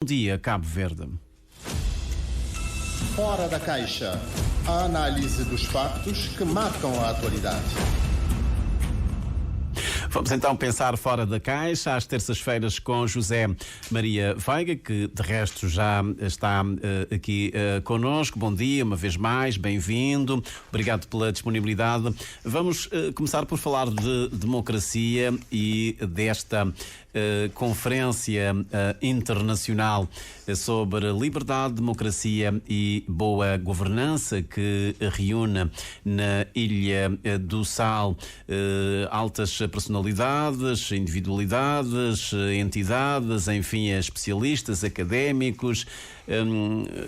Bom dia, Cabo Verde. Fora da caixa, a análise dos factos que marcam a atualidade. Vamos então pensar fora da caixa, às terças-feiras com José Maria Veiga, que de resto já está aqui connosco. Bom dia, uma vez mais, bem-vindo. Obrigado pela disponibilidade. Vamos começar por falar de democracia e desta conferência internacional sobre liberdade, democracia e boa governança que reúne na Ilha do Sal altas personalidades, individualidades, entidades, enfim, especialistas, académicos,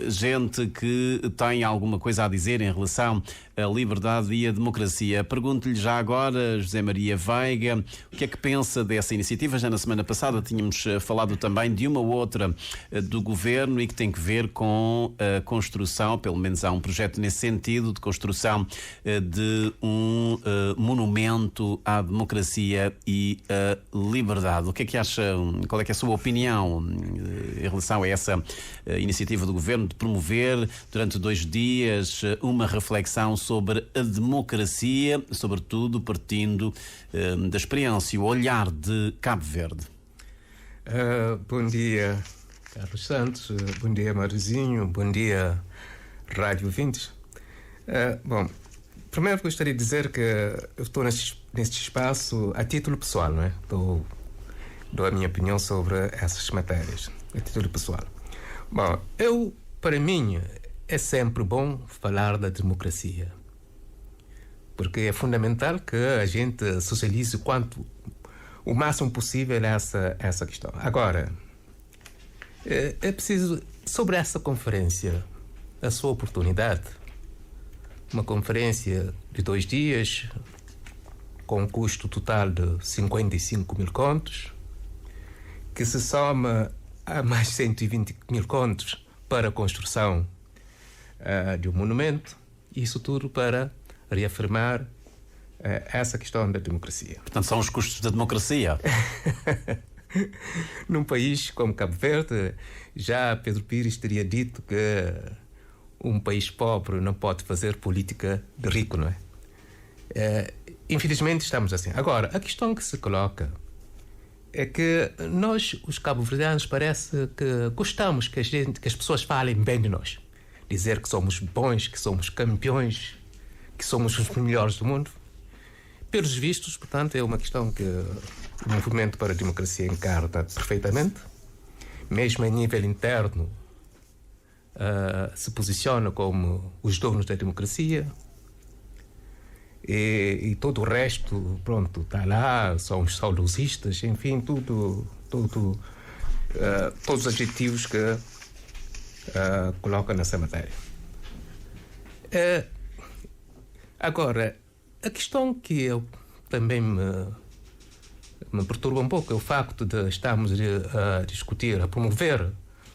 gente que tem alguma coisa a dizer em relação à liberdade e à democracia. Pergunto-lhe já agora, José Maria Veiga, o que é que pensa dessa iniciativa? Já na semana passada tínhamos falado também de uma outra do Governo e que tem que ver com a construção, pelo menos há um projeto nesse sentido, de construção de um monumento à democracia e à liberdade. O que é que acha, qual é que é a sua opinião em relação a essa iniciativa do Governo de promover durante 2 dias uma reflexão sobre a democracia, sobretudo partindo da experiência, o olhar de Cabo Verde? Bom dia, Carlos Santos. Bom dia, Marizinho. Bom dia, Rádio Ouvintes. Bom, primeiro gostaria de dizer que eu estou neste espaço a título pessoal, não é? Dou a minha opinião sobre essas matérias, a título pessoal. Bom, para mim, é sempre bom falar da democracia, porque é fundamental que a gente socialize o máximo possível essa questão. Agora, é preciso, sobre essa conferência, a sua oportunidade, uma conferência de 2 dias, com um custo total de 55 mil contos, que se soma a mais 120 mil contos para a construção de um monumento, isso tudo para reafirmar essa questão da democracia. Portanto, são os custos da democracia. Num país como Cabo Verde, já Pedro Pires teria dito que um país pobre não pode fazer política de rico, não é? Infelizmente estamos assim. Agora, a questão que se coloca é que nós, os cabo-verdianos, parece que gostamos que as pessoas falem bem de nós. Dizer que somos bons, que somos campeões, que somos os melhores do mundo. Pelos vistos, portanto, é uma questão que o Movimento para a Democracia encarna perfeitamente. Mesmo a nível interno, se posiciona como os donos da democracia. E todo o resto, pronto, está lá, são os saudosistas, enfim, todos os adjetivos que coloca nessa matéria. Agora, a questão que eu também me perturba um pouco é o facto de estarmos a discutir, a promover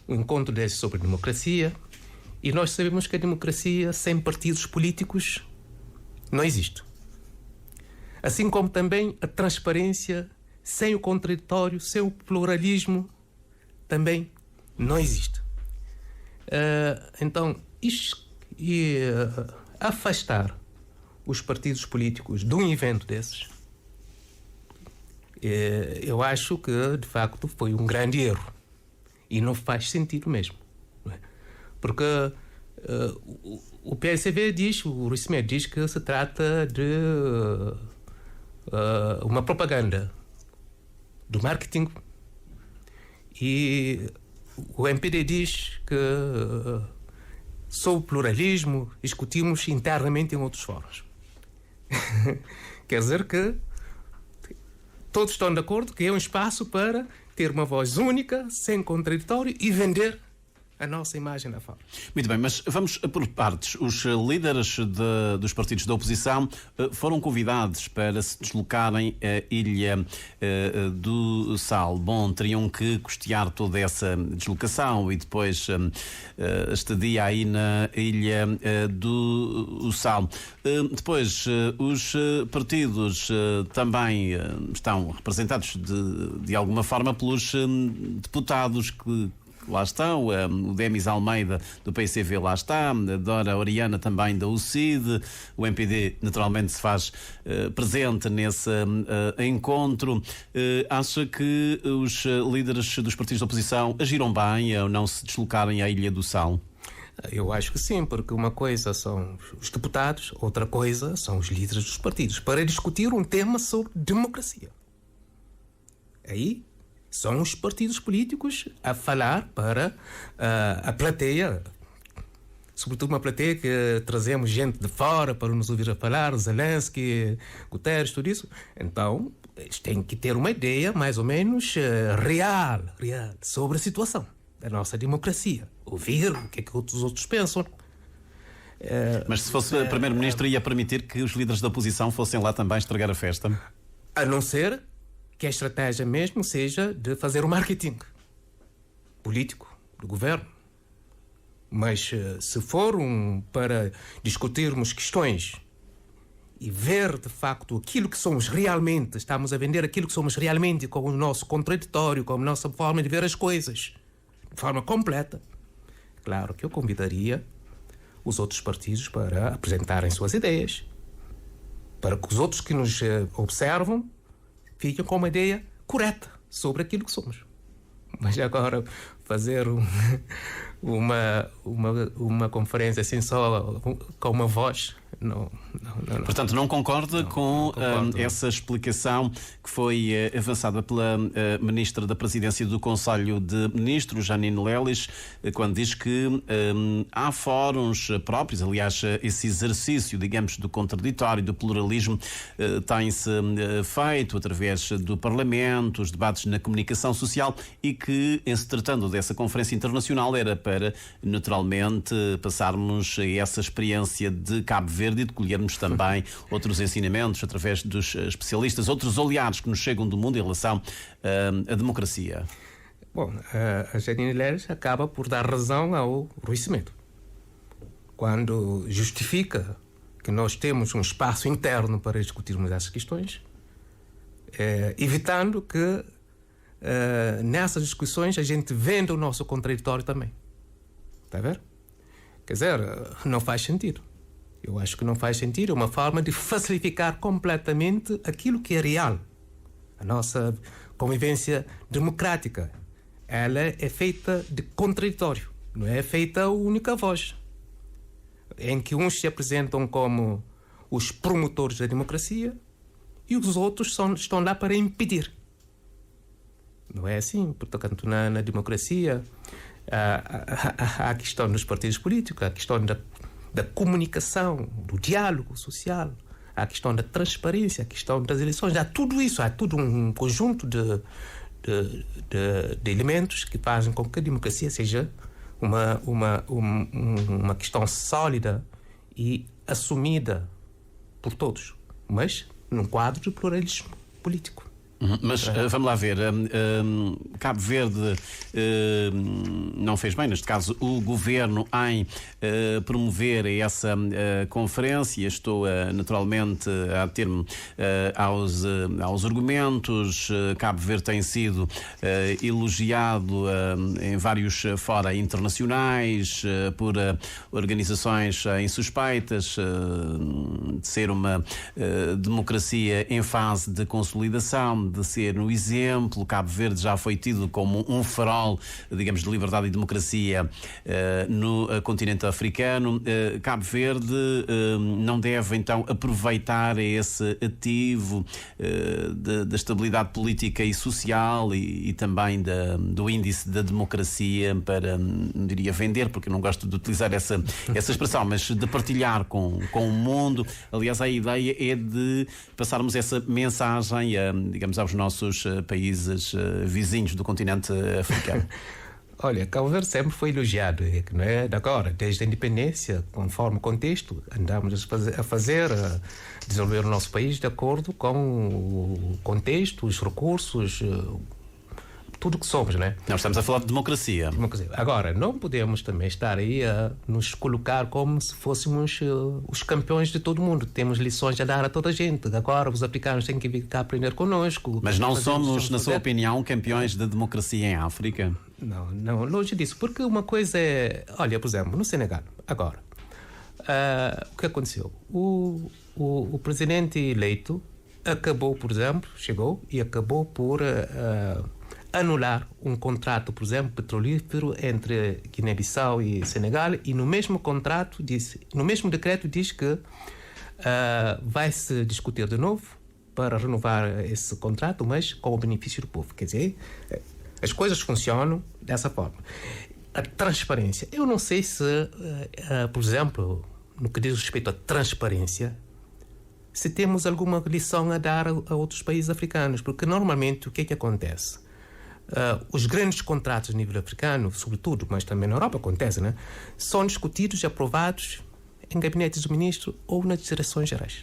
um encontro desse sobre democracia, e nós sabemos que a democracia sem partidos políticos não existe. Assim como também a transparência sem o contraditório, sem o pluralismo, também não existe. Então, afastar os partidos políticos de um evento desses, eu acho que, de facto, foi um grande erro. E não faz sentido mesmo. Não é? Porque o PSV diz, o Rui Semedo diz que se trata de uma propaganda do marketing, e o MPD diz que sobre pluralismo discutimos internamente em outros fóruns. Quer dizer que todos estão de acordo que é um espaço para ter uma voz única, sem contraditório, e vender a nossa imagem lá fora. Muito bem, mas vamos por partes. Os líderes dos partidos da oposição foram convidados para se deslocarem à Ilha do Sal. Bom, teriam que custear toda essa deslocação e depois estadia aí na Ilha do Sal. Depois, os partidos também estão representados de alguma forma pelos deputados que lá estão, o Demis Almeida do PCV lá está, a Dora Oriana também da UCID, o MPD naturalmente se faz presente nesse encontro. Acha que os líderes dos partidos da oposição agiram bem ao não se deslocarem à Ilha do Sal? Eu acho que sim, porque uma coisa são os deputados, outra coisa são os líderes dos partidos, para discutir um tema sobre democracia. Aí são os partidos políticos a falar para a plateia, sobretudo uma plateia que trazemos gente de fora para nos ouvir a falar, Zelensky, Guterres, tudo isso. Então, eles têm que ter uma ideia mais ou menos real sobre a situação da nossa democracia. Ouvir o que é que os outros pensam. Mas se fosse Primeiro-Ministro, ia permitir que os líderes da oposição fossem lá também estragar a festa? A não ser que a estratégia mesmo seja de fazer o marketing político do governo. Mas se for para discutirmos questões e ver de facto aquilo que somos realmente, estamos a vender aquilo que somos realmente com o nosso contraditório, com a nossa forma de ver as coisas, de forma completa, claro que eu convidaria os outros partidos para apresentarem suas ideias, para que os outros que nos observam fiquem com uma ideia correta sobre aquilo que somos. Mas agora fazer uma conferência assim só com uma voz, não. Portanto, não concorda com essa explicação que foi avançada pela Ministra da Presidência do Conselho de Ministros, Janine Lelis, quando diz que há fóruns próprios, aliás, esse exercício, digamos, do contraditório, do pluralismo, tem-se feito através do Parlamento, os debates na comunicação social, e que, em se tratando dessa conferência internacional, era para, naturalmente, passarmos a essa experiência de Cabo Verde e de colhermos também outros ensinamentos através dos especialistas, outros olhares que nos chegam do mundo em relação à democracia. Bom, a Janine Lelis acaba por dar razão ao Rui Semedo quando justifica que nós temos um espaço interno para discutirmos essas questões, evitando que nessas discussões a gente venda o nosso contraditório também. Está a ver? Quer dizer, não faz sentido. Eu acho que não faz sentido. É uma forma de facilitar completamente aquilo que é real. A nossa convivência democrática, ela é feita de contraditório. Não é feita a única voz. Em que uns se apresentam como os promotores da democracia e os outros estão lá para impedir. Não é assim. Portanto, na democracia há a questão dos partidos políticos, há a questão da comunicação, do diálogo social, há a questão da transparência, a questão das eleições, há tudo isso, há tudo um conjunto de elementos que fazem com que a democracia seja uma questão sólida e assumida por todos, mas num quadro de pluralismo político. Mas vamos lá ver, Cabo Verde não fez bem, neste caso o governo, em promover essa conferência. Estou naturalmente a ater-me aos argumentos. Cabo Verde tem sido elogiado em vários fora internacionais por organizações insuspeitas de ser uma democracia em fase de consolidação, de ser um exemplo. Cabo Verde já foi tido como um farol, digamos, de liberdade e democracia no continente africano. Cabo Verde não deve então aproveitar esse ativo da estabilidade política e social e também do índice da democracia para, não diria vender, porque eu não gosto de utilizar essa expressão, mas de partilhar com o mundo. Aliás, a ideia é de passarmos essa mensagem, digamos, aos nossos países vizinhos do continente africano. Olha, Cabo Verde sempre foi elogiado, não é de agora, desde a independência, conforme o contexto, andamos a desenvolver o nosso país de acordo com o contexto, os recursos, tudo que somos, né? Nós estamos a falar de democracia. Agora, não podemos também estar aí a nos colocar como se fôssemos os campeões de todo mundo. Temos lições a dar a toda a gente. Agora, os africanos têm que vir cá aprender connosco. Mas não somos, na sua opinião, campeões da democracia em África? Não, longe disso. Porque uma coisa é... Olha, por exemplo, no Senegal, agora, o que aconteceu? O presidente eleito acabou, por exemplo, chegou e acabou por anular um contrato, por exemplo, petrolífero entre Guiné-Bissau e Senegal, e no mesmo contrato, no mesmo decreto diz que vai-se discutir de novo para renovar esse contrato, mas com o benefício do povo. Quer dizer, as coisas funcionam dessa forma. A transparência. Eu não sei se, por exemplo, no que diz respeito à transparência, se temos alguma lição a dar a outros países africanos, porque normalmente o que é que acontece? Os grandes contratos a nível africano, sobretudo, mas também na Europa acontece, né? São discutidos e aprovados em gabinetes do ministro ou nas direções gerais.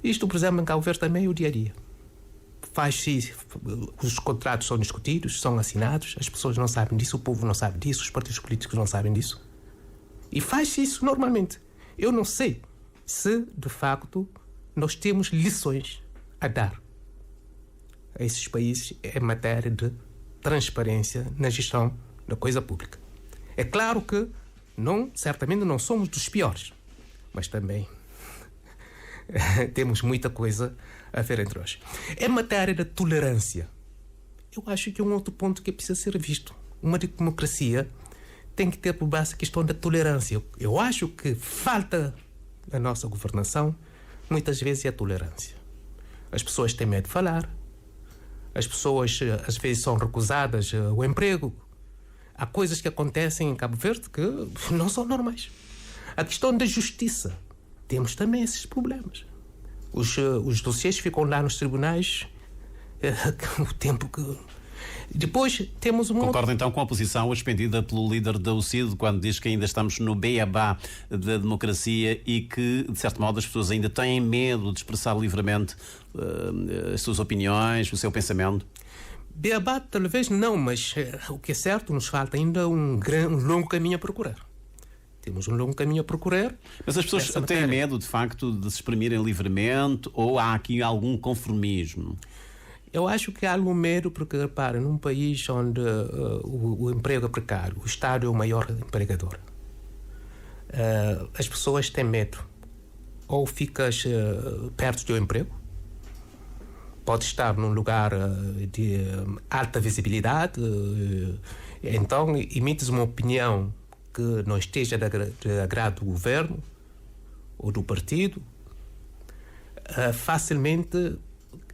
Isto, por exemplo, em Cabo Verde também é o dia a dia. Os contratos são discutidos, são assinados, as pessoas não sabem disso, o povo não sabe disso, os partidos políticos não sabem disso. E faz isso normalmente. Eu não sei se, de facto, nós temos lições a dar a esses países em matéria de transparência na gestão da coisa pública. É claro que certamente não somos dos piores, mas também temos muita coisa a ver entre nós. Em matéria de tolerância, eu acho que é um outro ponto que precisa ser visto. Uma democracia tem que ter por base a questão da tolerância. Eu acho que falta na nossa governação, muitas vezes, é a tolerância. As pessoas têm medo de falar, as pessoas às vezes são recusadas o emprego. Há coisas que acontecem em Cabo Verde que não são normais. A questão da justiça, temos também esses problemas. Os dossiês ficam lá nos tribunais o tempo que... Depois temos uma... Concordo então com a posição expendida pelo líder da UCID quando diz que ainda estamos no beabá da democracia e que, de certo modo, as pessoas ainda têm medo de expressar livremente as suas opiniões, o seu pensamento. Beabá talvez não, mas o que é certo, nos falta ainda um longo caminho a procurar. Temos um longo caminho a procurar. Mas as pessoas têm medo, de facto, de se exprimirem livremente, ou há aqui algum conformismo? Eu acho que há algum medo, porque, repara, num país onde o emprego é precário, o Estado é o maior empregador, as pessoas têm medo. Ou ficas perto do teu emprego, pode estar num lugar de alta visibilidade, então emites uma opinião que não esteja de agrado do governo ou do partido, facilmente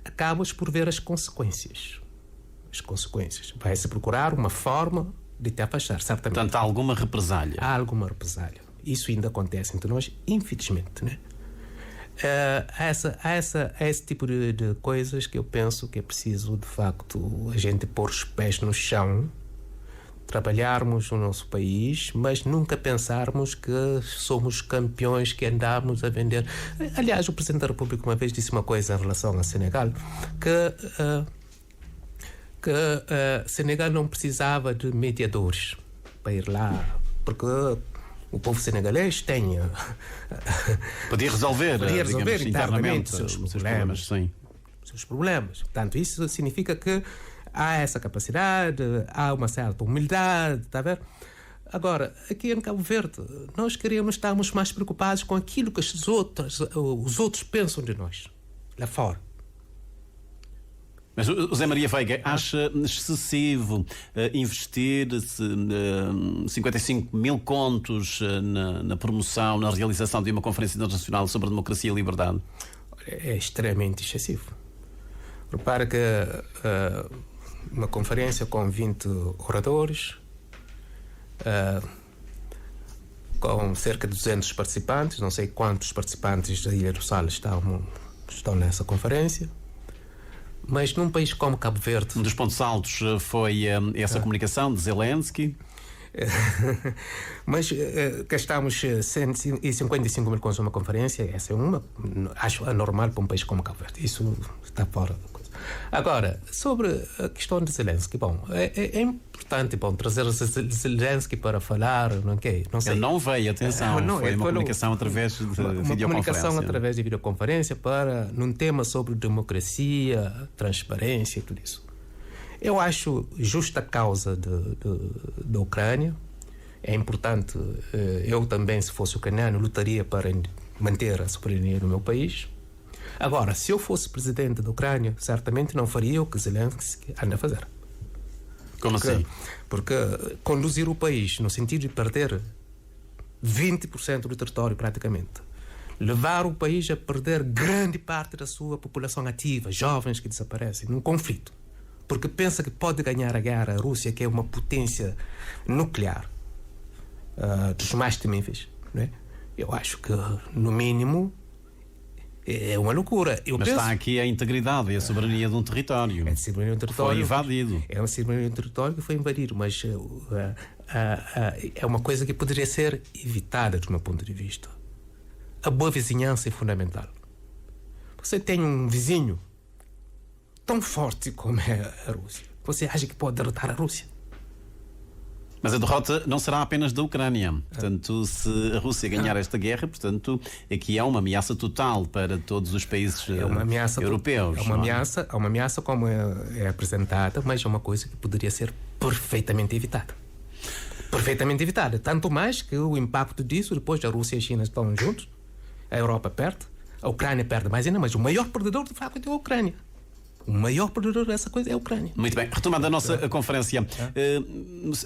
acabas por ver as consequências. As consequências. Vai-se procurar uma forma de te afastar, certamente. Portanto, há alguma represália? Há alguma represália. Isso ainda acontece entre nós, infelizmente, né? Há esse tipo de coisas que eu penso que é preciso, de facto, a gente pôr os pés no chão, trabalharmos no nosso país, mas nunca pensarmos que somos campeões, que andamos a vender. Aliás, o Presidente da República uma vez disse uma coisa em relação ao Senegal, que Senegal não precisava de mediadores para ir lá, porque o povo senegalês tem... Podia resolver digamos, internamente seus problemas. Sim. Seus problemas. Portanto, isso significa que há essa capacidade, há uma certa humildade, está a ver? Agora, aqui em Cabo Verde, nós estamos mais preocupados com aquilo que os outros pensam de nós, lá fora. Mas o Zé Maria Veiga acha excessivo investir 55 mil contos na promoção, na realização de uma conferência internacional sobre democracia e liberdade? É extremamente excessivo. Repara que uma conferência com 20 oradores, com cerca de 200 participantes, não sei quantos participantes da Ilha do Sal estão nessa conferência, mas num país como Cabo Verde... Um dos pontos altos foi essa comunicação de Zelensky. Mas gastamos 155 mil contos numa conferência, essa é uma, acho anormal para um país como Cabo Verde. Isso está fora da coisa. Agora, sobre a questão de Zelensky, bom, é importante trazer Zelensky para falar, não sei. Ele não veio, atenção, foi uma comunicação através de videoconferência. Uma comunicação através de videoconferência num tema sobre democracia, transparência e tudo isso. Eu acho justa a causa da Ucrânia. É importante, eu também, se fosse ucraniano, lutaria para manter a soberania do meu país. Agora, se eu fosse presidente da Ucrânia, certamente não faria o que Zelensky anda a fazer. Como assim? Porque conduzir o país no sentido de perder 20% do território praticamente, levar o país a perder grande parte da sua população ativa, jovens que desaparecem, num conflito, porque pensa que pode ganhar a guerra a Rússia, que é uma potência nuclear, dos mais temíveis, não é? Eu acho que, no mínimo, é uma loucura. Mas está aqui a integridade e a soberania de um território. É a soberania de um território. Foi invadido. É uma soberania de um território que foi invadido, mas é uma coisa que poderia ser evitada, do meu ponto de vista. A boa vizinhança é fundamental. Você tem um vizinho tão forte como é a Rússia. Você acha que pode derrotar a Rússia? Mas a derrota não será apenas da Ucrânia. Portanto, se a Rússia ganhar esta guerra, portanto, aqui há uma ameaça total para todos os países europeus. É uma ameaça como é apresentada, mas é uma coisa que poderia ser perfeitamente evitada. Perfeitamente evitada. Tanto mais que o impacto disso, depois a Rússia e a China estão juntos, a Europa perde, a Ucrânia perde mais ainda, mas o maior perdedor, de facto, é a Ucrânia. O maior perdedor dessa coisa é a Ucrânia. Muito bem. Retomando a nossa conferência,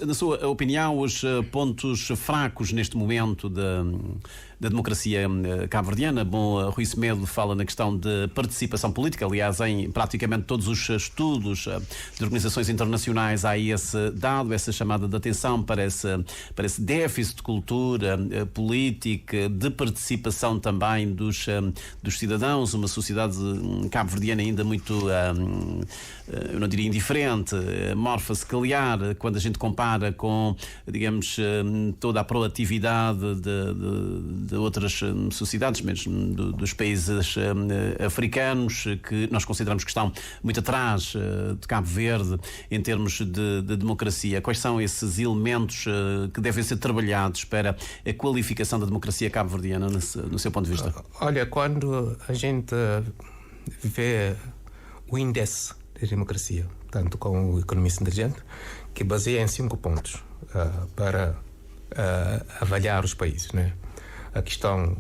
na sua opinião, os pontos fracos neste momento da democracia cabo-verdiana? Bom, Rui Semedo fala na questão de participação política. Aliás, em praticamente todos os estudos de organizações internacionais há esse dado, essa chamada de atenção para esse déficit de cultura política, de participação também dos cidadãos, uma sociedade cabo-verdiana ainda muito, eu não diria indiferente, amorfa, se calhar, quando a gente compara com, digamos, toda a proatividade de outras sociedades, mesmo dos países africanos, que nós consideramos que estão muito atrás de Cabo Verde em termos de democracia. Quais são esses elementos que devem ser trabalhados para a qualificação da democracia cabo-verdiana, no seu ponto de vista? Olha, quando a gente vê o índice de democracia, tanto com o Economista Inteligente, que baseia em 5 pontos para avaliar os países, né? A questão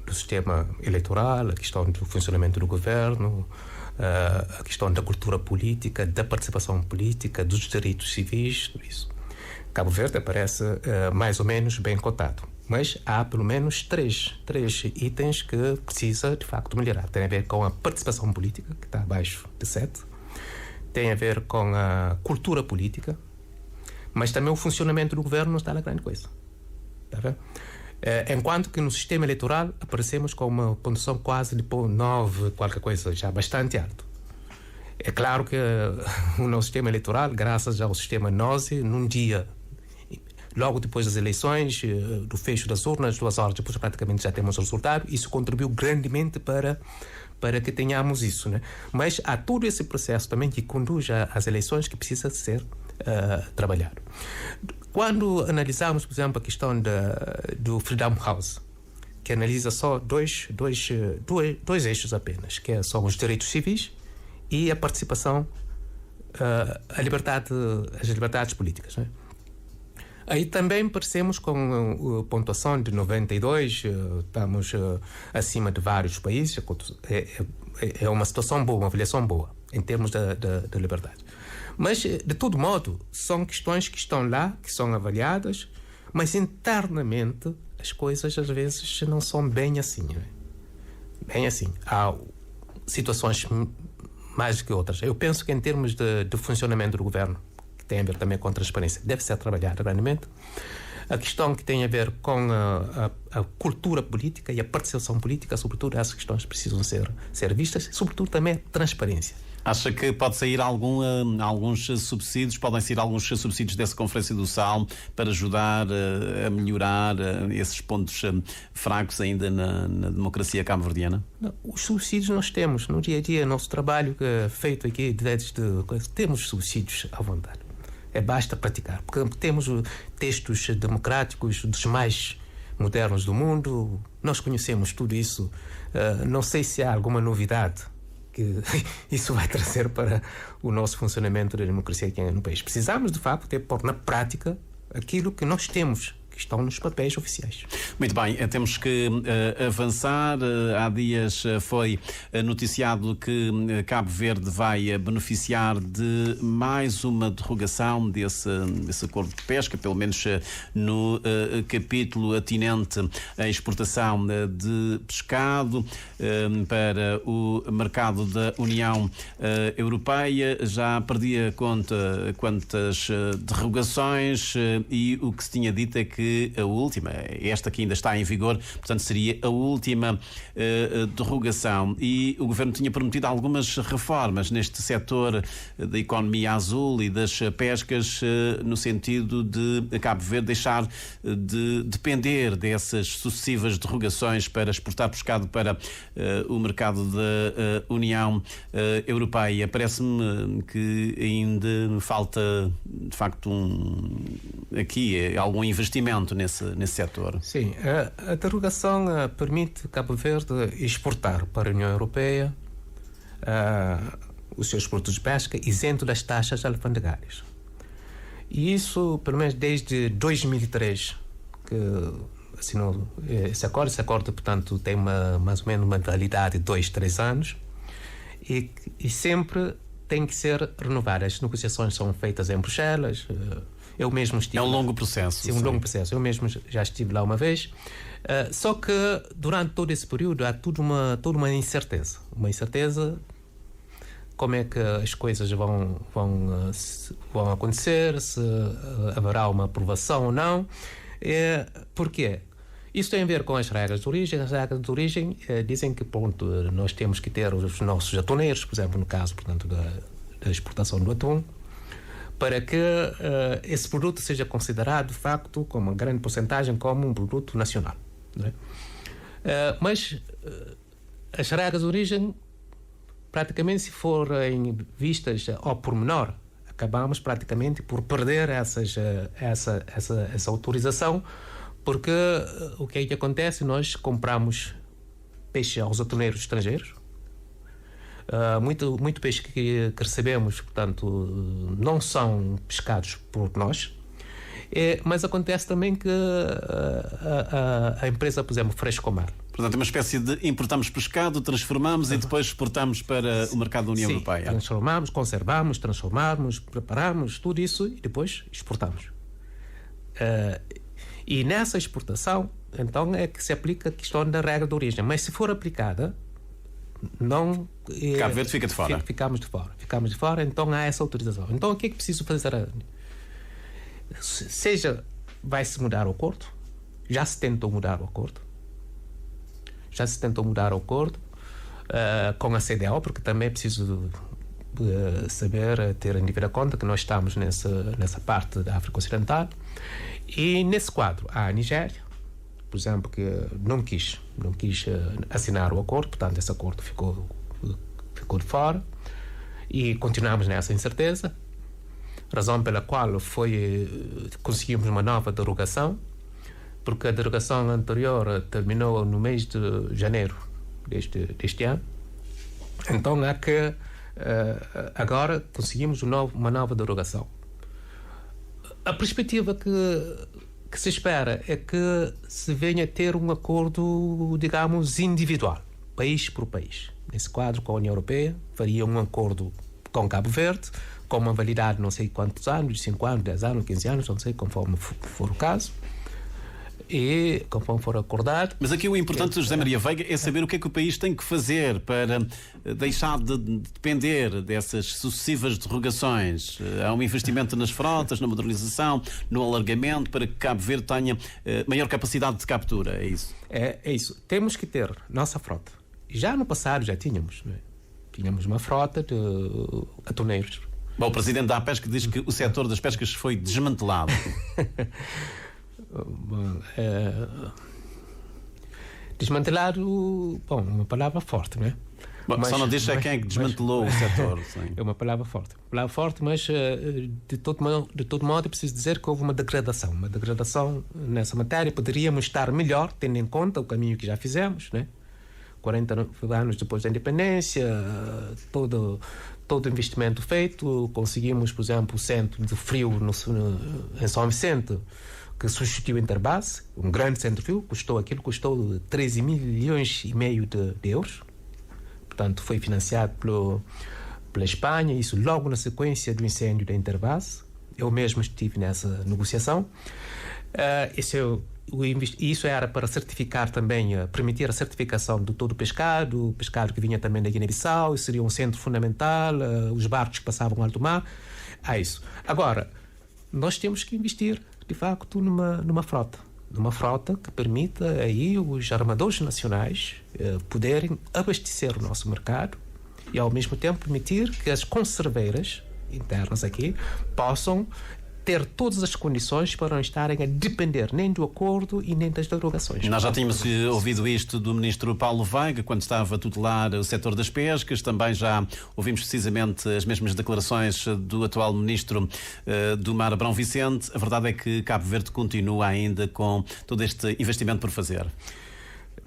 do sistema eleitoral, a questão do funcionamento do governo, a questão da cultura política, da participação política, dos direitos civis, tudo isso. Cabo Verde aparece mais ou menos bem cotado, mas há pelo menos três itens que precisa de facto melhorar. Tem a ver com a participação política, que está abaixo de 7, tem a ver com a cultura política, mas também o funcionamento do governo não está na grande coisa. Está a ver? Enquanto que no sistema eleitoral aparecemos com uma pontuação quase de 9, qualquer coisa, já bastante alto. É claro que o nosso sistema eleitoral, graças ao sistema NOSE, num dia, logo depois das eleições, do fecho das urnas, 2 horas depois praticamente já temos o resultado, isso contribuiu grandemente para que tenhamos isso, né? Mas há todo esse processo também que conduz às eleições que precisa ser trabalhado. Quando analisamos, por exemplo, a questão do Freedom House, que analisa só dois eixos apenas, que são os direitos civis e a participação, as liberdades políticas, né? Aí também parecemos com pontuação de 92, estamos acima de vários países, é uma situação boa, uma avaliação boa em termos da liberdade. Mas, de todo modo, são questões que estão lá, que são avaliadas, mas internamente as coisas às vezes não são bem assim, né? Bem assim. Há situações mais do que outras. Eu penso que em termos de funcionamento do governo, que tem a ver também com a transparência, deve ser trabalhada grandemente. A questão que tem a ver com a cultura política e a participação política, sobretudo essas questões precisam ser vistas, sobretudo também a transparência. Acha que pode sair alguns subsídios, podem sair alguns subsídios dessa Conferência do Sal para ajudar a melhorar esses pontos fracos ainda na democracia cabo-verdiana? Os subsídios nós temos no dia a dia, nosso trabalho que é feito aqui, temos subsídios à vontade. Basta praticar, porque temos textos democráticos dos mais modernos do mundo, nós conhecemos tudo isso. Não sei se há alguma novidade que isso vai trazer para o nosso funcionamento da democracia aqui no país. Precisamos, de facto, de pôr na prática aquilo que nós temos, que estão nos papéis oficiais. Muito bem, temos que avançar. Há dias foi noticiado que Cabo Verde vai beneficiar de mais uma derrogação desse acordo de pesca, pelo menos no capítulo atinente à exportação de pescado para o mercado da União Europeia. Já perdia conta quantas derrogações, e o que se tinha dito é que a última, esta que ainda está em vigor, portanto seria a última derrogação, e o Governo tinha prometido algumas reformas neste setor da economia azul e das pescas, no sentido de Cabo Verde deixar de depender dessas sucessivas derrogações para exportar pescado para o mercado da União Europeia. Parece-me que ainda falta, de facto, aqui algum investimento nesse setor. Sim, a derrogação permite Cabo Verde exportar para a União Europeia os seus produtos de pesca isento das taxas alfandegárias. E isso, pelo menos desde 2003, que assinou esse acordo. Esse acordo, portanto, tem mais ou menos uma validade de 2-3 anos e sempre tem que ser renovado. As negociações são feitas em Bruxelas. Eu mesmo estive. É um longo processo. Sim, um longo processo. Eu mesmo já estive lá uma vez. Só que durante todo esse período há toda uma incerteza. Uma incerteza como é que as coisas vão acontecer, se haverá uma aprovação ou não. Porquê? Isso tem a ver com as regras de origem. As regras de origem dizem que, pronto, nós temos que ter os nossos atuneiros, por exemplo, no caso, portanto, da exportação do atum, para que esse produto seja considerado, de facto, com uma grande porcentagem, como um produto nacional. Não é? Mas as regras de origem, praticamente, se forem vistas ao pormenor, acabamos praticamente por perder essa autorização, porque o que é que acontece? Nós compramos peixe aos atuneiros estrangeiros. Muito peixe que recebemos, portanto, não são pescados por nós, mas acontece também que a empresa, por exemplo, Frescomar. Portanto, é uma espécie de importamos pescado, transformamos e depois exportamos para o mercado da União Europeia. Transformamos, conservamos, transformamos, preparamos, tudo isso e depois exportamos. E nessa exportação, então, é que se aplica a questão da regra de origem. Mas se for aplicada, não... Cabo Verde fica de fora. Ficamos de fora, então há essa autorização. Então, o que é que preciso fazer? Seja, vai-se mudar o acordo, já se tentou mudar o acordo, com a CDAO, porque também é preciso saber, ter em devida conta que nós estamos nessa parte da África Ocidental, e nesse quadro há a Nigéria, por exemplo, que não quis assinar o acordo, portanto esse acordo ficou de fora, e continuamos nessa incerteza, razão pela qual conseguimos uma nova derogação, porque a derogação anterior terminou no mês de janeiro deste ano. Então há que agora conseguimos uma nova derogação. A perspectiva que se espera é que se venha a ter um acordo, digamos, individual, país por país. Nesse quadro, com a União Europeia, faria um acordo com Cabo Verde, com uma validade não sei quantos anos, 5 anos, 10 anos, 15 anos, não sei, conforme for o caso, e conforme for acordado. Mas aqui o importante, José Maria Veiga, é saber o que é que o país tem que fazer para deixar de depender dessas sucessivas derrogações. Há um investimento nas frotas, na modernização, no alargamento, para que Cabo Verde tenha maior capacidade de captura, é isso? É isso. Temos que ter nossa frota. Já no passado já tínhamos, não é? Tínhamos uma frota de atuneiros. Bom, o presidente da APESC diz que o setor das pescas foi desmantelado. Desmantelado, bom, uma palavra forte, não é? Bom, só não diz quem é que desmantelou o setor. Sim. É uma palavra forte, mas de todo modo é preciso dizer que houve uma degradação nessa matéria. Poderíamos estar melhor, tendo em conta o caminho que já fizemos, né? 40 anos depois da independência, todo investimento feito. Conseguimos, por exemplo, o centro de frio em São Vicente, que substituiu o Interbase, um grande centro de frio, custou 13,5 milhões de euros. Portanto, foi financiado pela Espanha, isso logo na sequência do incêndio da Interbase. Eu mesmo estive nessa negociação. Isso era para certificar também, permitir a certificação de todo o pescado que vinha também da Guiné-Bissau. Isso seria um centro fundamental, os barcos que passavam no alto mar. Isso. Agora, nós temos que investir, de facto, numa frota que permita aí os armadores nacionais poderem abastecer o nosso mercado e, ao mesmo tempo, permitir que as conserveiras internas aqui possam ter todas as condições para não estarem a depender nem do acordo e nem das derogações. Nós já tínhamos ouvido isto do ministro Paulo Veiga, quando estava a tutelar o setor das pescas. Também já ouvimos precisamente as mesmas declarações do atual ministro do Mar, Abrão Vicente. A verdade é que Cabo Verde continua ainda com todo este investimento por fazer.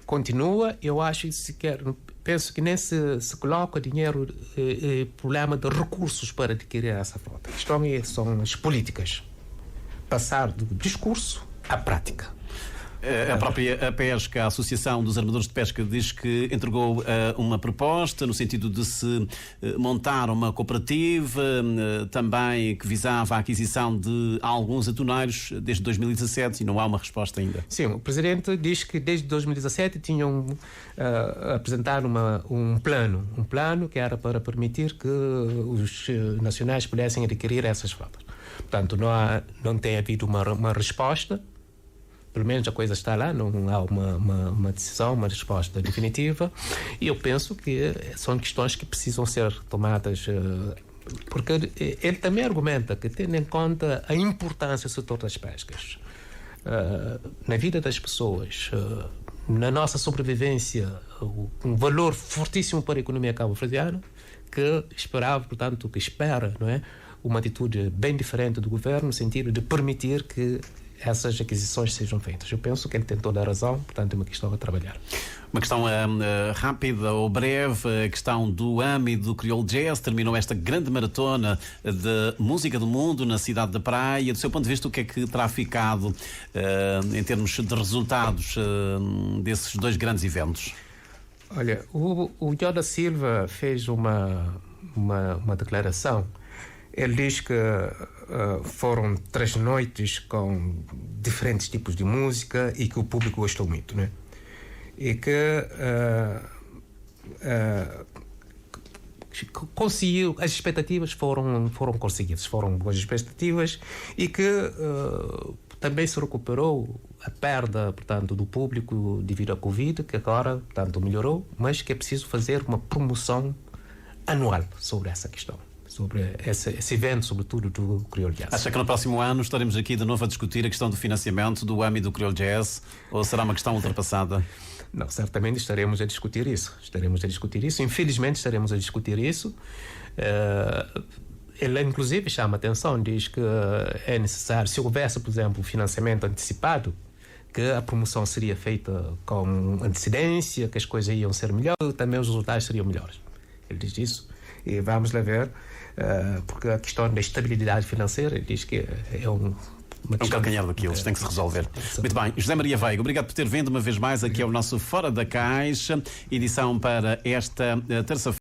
Continua, eu acho que penso que nem se coloca dinheiro, problema de recursos para adquirir essa frota. A questão são as políticas. Passar do discurso à prática. A própria pesca, a Associação dos Armadores de Pesca, diz que entregou uma proposta no sentido de se montar uma cooperativa, também que visava a aquisição de alguns atuneiros desde 2017, e não há uma resposta ainda. Sim, o Presidente diz que desde 2017 tinham apresentado um plano que era para permitir que os nacionais pudessem adquirir essas frotas. Portanto, não tem havido uma resposta. Pelo menos a coisa está lá, não há uma decisão, uma resposta definitiva. E eu penso que são questões que precisam ser tomadas, porque ele também argumenta que, tendo em conta a importância do setor das pescas na vida das pessoas, na nossa sobrevivência, um valor fortíssimo para a economia cabo-verdiana, que espera, não é, uma atitude bem diferente do governo, no sentido de permitir que essas aquisições sejam feitas. Eu penso que ele tem toda a razão, portanto é uma questão a trabalhar. Uma questão rápida ou breve, a questão do AMI, do Crioulo Jazz. Terminou esta grande maratona de música do mundo na cidade da Praia. Do seu ponto de vista, o que é que terá ficado em termos de resultados desses dois grandes eventos? Olha, o Yoda Silva fez uma declaração. Ele diz que foram 3 noites com diferentes tipos de música e que o público gostou muito, né? E que conseguiu, as expectativas foram conseguidas, foram boas expectativas, e que também se recuperou a perda, portanto, do público devido à Covid, que agora, portanto, melhorou, mas que é preciso fazer uma promoção anual sobre essa questão, sobre esse evento, sobretudo do Crioulo Jazz. Acha que no próximo ano estaremos aqui de novo a discutir a questão do financiamento do AMI e do Crioulo Jazz, ou será uma questão ultrapassada? Não, certamente estaremos a discutir isso. Infelizmente estaremos a discutir isso. Ele, inclusive, chama a atenção, diz que é necessário, se houvesse, por exemplo, financiamento antecipado, que a promoção seria feita com antecedência, que as coisas iam ser melhores, também os resultados seriam melhores. Ele diz isso. E vamos lá ver, porque a questão da estabilidade financeira, ele diz que é um calcanhar daqueles, tem que se resolver. Muito bem, José Maria Veiga, obrigado por ter vindo uma vez mais aqui ao nosso Fora da Caixa, edição para esta terça-feira.